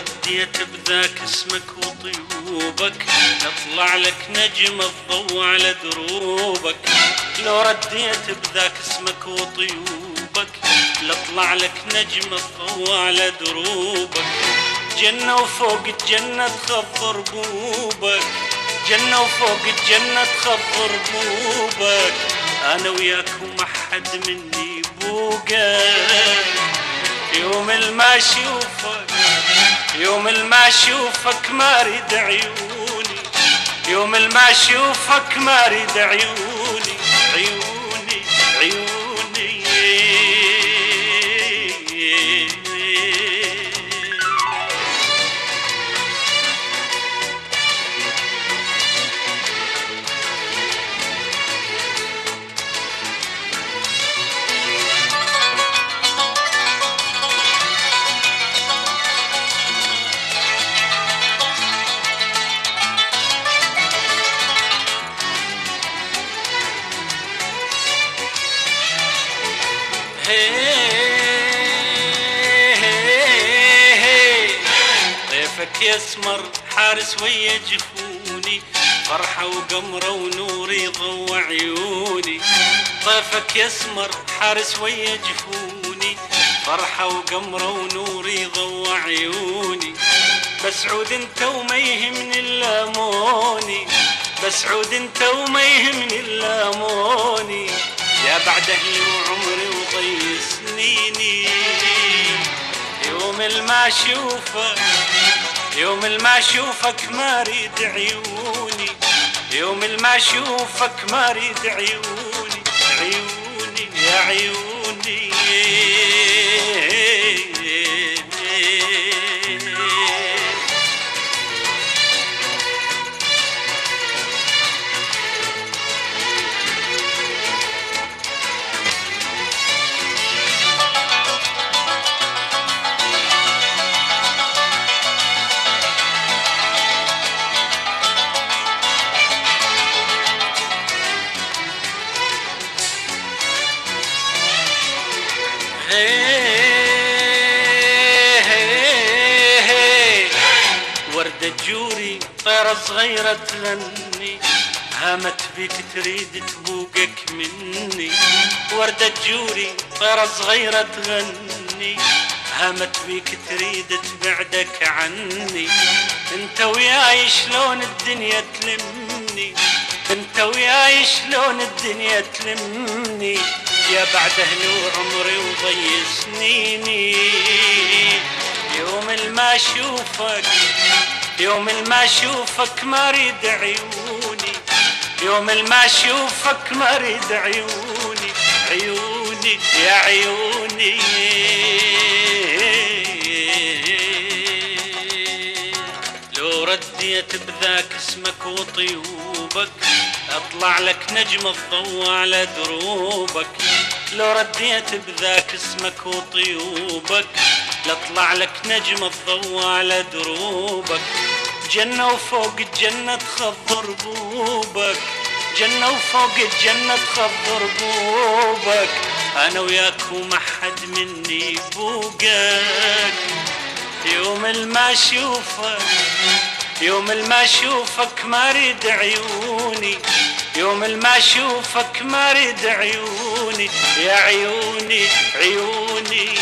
رديت بذاك اسمك وطيوبك نطلع لك نجم الضوء على دروبك. لو رديت بذاك اسمك وطيوبك لطلع لك نجم الضوء على دروبك. جنة وفوق الجنة تخضر بوبك، جنة وفوق الجنة تخضر بوبك. أنا وياك وما حد مني بوقك. يوم الما اشوفك، يوم الما اشوفك ما اريد عيوني، يوم الما اشوفك ما اريد عيوني، عيوني عيوني. طيفك يسمر حارس ويا جفوني، فرحة وقمرة ونور يضوى عيوني. طيفك يسمر حارس ويا جفوني، فرحة وقمرة ونور يضوى عيوني. بسعود انت وما يهمني اللاموني، بسعود انت وما يهمني اللاموني. يا بعد اهلي وعمري وضي سنيني. يوم الما اشوفك، يوم الما اشوفك ما اريد عيوني، يوم الما اشوفك ما اريد عيوني، عيوني يا عيوني. وردة جوري طيرة صغيرة تغني، هامت بيك تريد تبوقك مني. وردة جوري طيرة صغيرة تغني، هامت بيك تريد تبعدك عني. انت وياي شلون الدنيا تلمني، انت وياي شلون الدنيا تلمني. يا بعد اهلي وعمري وضي سنيني. يوم الما اشوفك، يوم الما اشوفك ما اريد عيوني، يوم الما اشوفك ما اريد عيوني، عيوني يا عيوني. لو رديت بذاك اسمك وطيوبك اطلع لك نجم الضوء على دروبك. لو رديت بذاك اسمك وطيوبك لاطلع لك نجم الضوء على دروبك. جنة وفوق الجنة تخضر بوبك، جنة وفوق الجنة تخضر بوبك. أنا وياك وما حد مني بوقك. يوم الما اشوفك، يوم الما اشوفك ما اريد عيوني، يوم الما اشوفك ما اريد عيوني، يا عيوني عيوني.